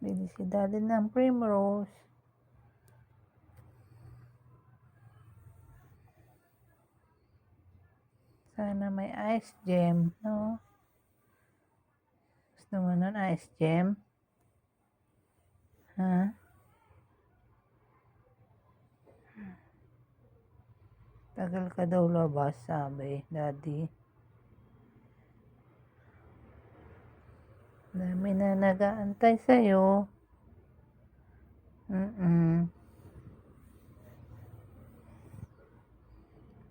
Bili si Daddy ng Primrose. Sana may ice gem, no? Gusto mo nun ice gem? Ha? Tagal ka daw labas, sabi, Daddy. Dami na nag-aantay sa'yo.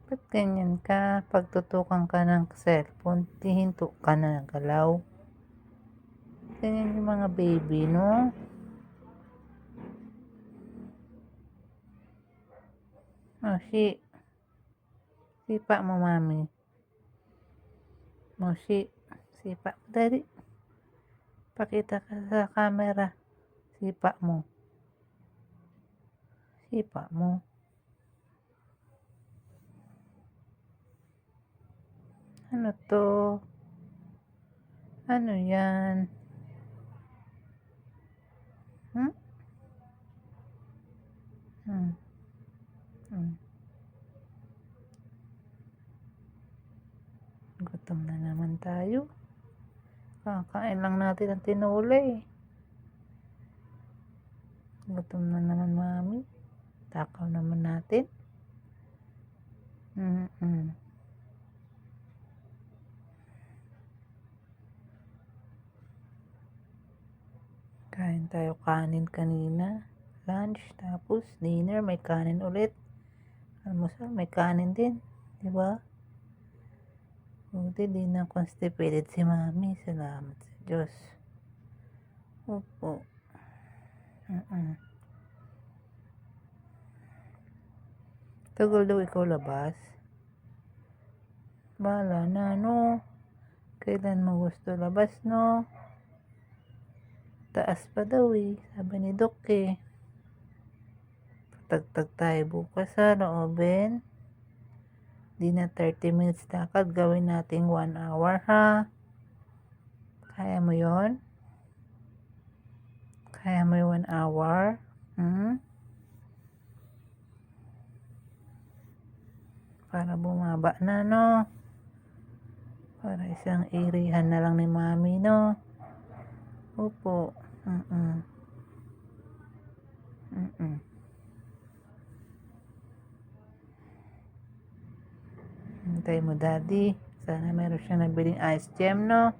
Ba't ganyan ka? Pagtutukan ka ng cellphone, hihinto ka na ng galaw. Ganyan yung mga baby, no? Moshi. Sipa mo, mami. Moshi. Sipa mo, Daddy. Pakita ka sa camera. Sipa mo. Sipa mo. Ano to? Ano yan? Hmm? Gutom na naman tayo. Kakain lang natin ang tinola eh. Gutom na naman, mami. Takaw naman natin. Kain tayo kanin kanina. Lunch, tapos dinner, may kanin ulit. Almusal, may kanin din. Diba? Buti di na constipated si mami. Salamat sa Diyos. Opo. Tagal daw ikaw labas. Bahala na, no? Kailan mo gusto labas, no? Taas pa daw eh. Sabi ni Doc eh. Patagtag tayo bukas sa oven. Di na 30 minutes lakad. Gawin nating 1 hour, ha? Kaya mo yon? Kaya mo yung 1 hour? Para bumaba na, no? Para isang irihan na lang ni mami, no? Opo. Hintay mo, Daddy. Sana meron siyang nabiling ice gem, no?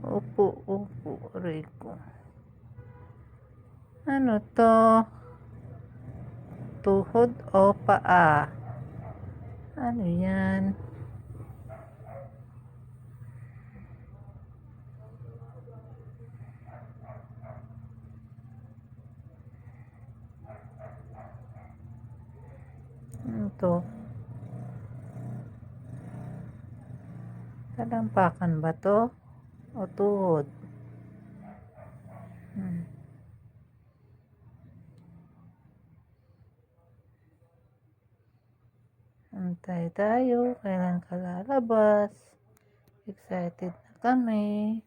Opo. Rico. Ano to? Tuhod o paa? Ano yan? Ano to? Talampakan ba to? O tuhod? Antay tayo. Kailan ka lalabas? Excited na kami.